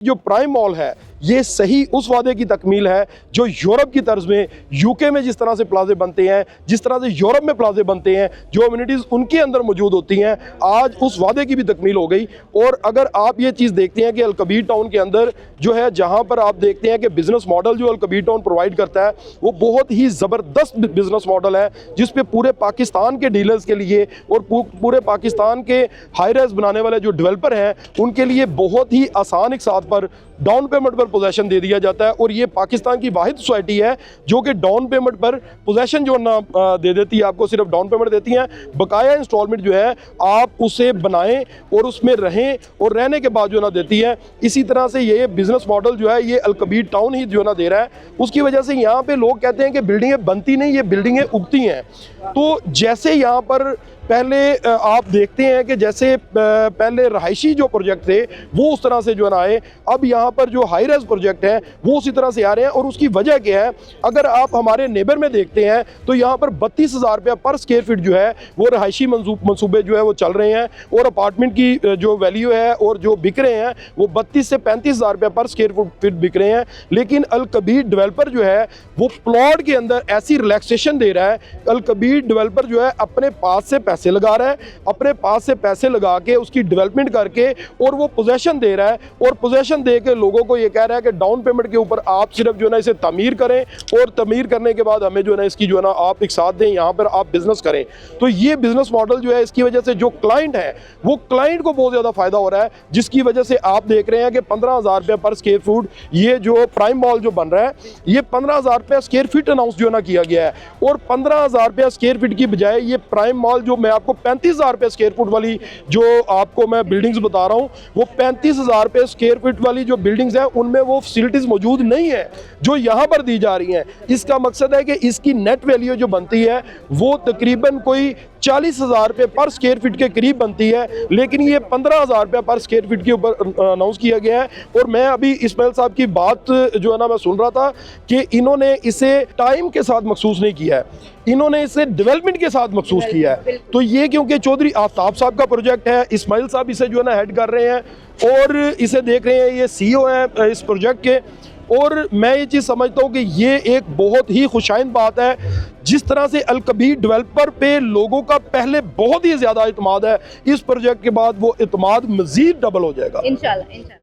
जो prime mall है ये सही उस वादे की तकमील है जो यूरोप की तर्ज में यूके में जिस तरह से प्लाजे बनते हैं, जिस तरह से यूरोप में प्लाजे बनते हैं, जो अम्यूनिटीज़ उनके अंदर मौजूद होती हैं, आज उस वादे की भी तकमील हो गई। और अगर आप ये चीज़ देखते हैं कि अलकबीर टाउन के अंदर जो है, जहाँ पर आप देखते हैं कि बिज़नेस मॉडल जो अलकबीर टाउन प्रोवाइड करता है वो बहुत ही ज़बरदस्त बिज़नेस मॉडल है, जिस पे पूरे पाकिस्तान के डीलर्स के लिए और पूरे पाकिस्तान के हाई राइज बनाने वाले जो डेवलपर हैं उनके लिए बहुत ही आसान एक साथ पर डाउन पेमेंट पर पोजेशन दे दिया जाता है। और ये पाकिस्तान की वाहिद सोसाइटी है जो कि डाउन पेमेंट पर पोजेशन जो ना दे देती है, आपको सिर्फ डाउन पेमेंट देती हैं, बकाया इंस्टॉलमेंट जो है आप उसे बनाएं और उसमें रहें और रहने के बाद जो ना देती है। इसी तरह से ये बिजनेस मॉडल जो है ये अलकबीर टाउन ही जो ना दे रहा है। उसकी वजह से यहाँ पे लोग कहते हैं कि बिल्डिंगें बनती नहीं, ये बिल्डिंगें उगती हैं। तो जैसे यहाँ पर पहले आप देखते हैं कि जैसे पहले रहायशी जो प्रोजेक्ट थे वो उस तरह से जो है ना आए, अब यहाँ पर जो हाई राइज प्रोजेक्ट हैं वो उसी तरह से आ रहे हैं। और उसकी वजह क्या है, अगर आप हमारे नेबर में देखते हैं तो यहाँ पर 32,000 रुपया पर स्क्वायर फीट जो है वो रहायशी मंसूबे जो है वो चल रहे हैं। और अपार्टमेंट की जो वैल्यू है और जो बिक रहे हैं वो 32 से 35,000 रुपया पर स्क्वायर फीट बिक रहे हैं। लेकिन अलकबीर डेवलपर जो है वो प्लॉट के अंदर ऐसी रिलैक्सेशन दे रहा है। अलकबीर डेवलपर जो है अपने पास से पैसे लगा रहा है, अपने पास से पैसे लगा के उसकी डेवलपमेंट करके और वो पोजेशन दे रहा है। और पोजेशन दे के लोगों को ये कह रहा है कि डाउन पेमेंट के ऊपर आप सिर्फ जो है ना इसे तमीर करें और तमीर करने के बाद हमें जो है ना इसकी जो है ना आप एक साथ दें, यहाँ पर आप बिजनेस करें। तो ये बिजनेस मॉडल जो है इसकी वजह से जो क्लाइंट है वो क्लाइंट को बहुत ज़्यादा फायदा हो रहा है, जिसकी वजह से आप देख रहे हैं कि 15,000 रुपये पर स्क्वायर फुट ये जो प्राइम मॉल जो बन रहा है ये 15,000 रुपये स्क्वायर फीट अनाउंस जो है ना किया गया है। और 15,000 रुपये स्क्वायर फीट की बजाय ये प्राइम मॉल जो मैं आपको 35,000 रुपये स्क्वायर फुट वाली जो आपको मैं बिल्डिंग्स बता रहा हूँ, वो 35,000 रुपये स्क्वायर फीट वाली जो बिल्डिंग्स हैं उनमें वो फैसिलिटीज मौजूद नहीं है जो यहाँ पर दी जा रही हैं। इसका मकसद है कि इसकी नेट वैल्यू जो बनती है वो तकरीबन कोई 40,000 रुपये पर स्क्वायर फीट के करीब बनती है, लेकिन ये 15,000 रुपये पर स्क्वायर फीट के ऊपर अनाउंस किया गया है। और मैं अभी इस्माइल साहब की बात जो है ना मैं सुन रहा था कि इन्होंने इसे टाइम के साथ मखसूस नहीं किया है, इन्होंने इसे डेवलपमेंट के साथ मखसूस किया है। तो ये क्योंकि चौधरी आफ्ताब साहब का प्रोजेक्ट है, इस्माइल साहब इसे जो है ना हेड कर रहे हैं और इसे देख रहे हैं, ये CEO हैं इस प्रोजेक्ट के। और मैं ये चीज़ समझता हूँ कि ये एक बहुत ही खुशाइंद बात है। जिस तरह से अलकबीर डेवलपर पे लोगों का पहले बहुत ही ज़्यादा इत्मीनान है, इस प्रोजेक्ट के बाद वो इत्मीनान मज़ीद डबल हो जाएगा इंशाल्लाह।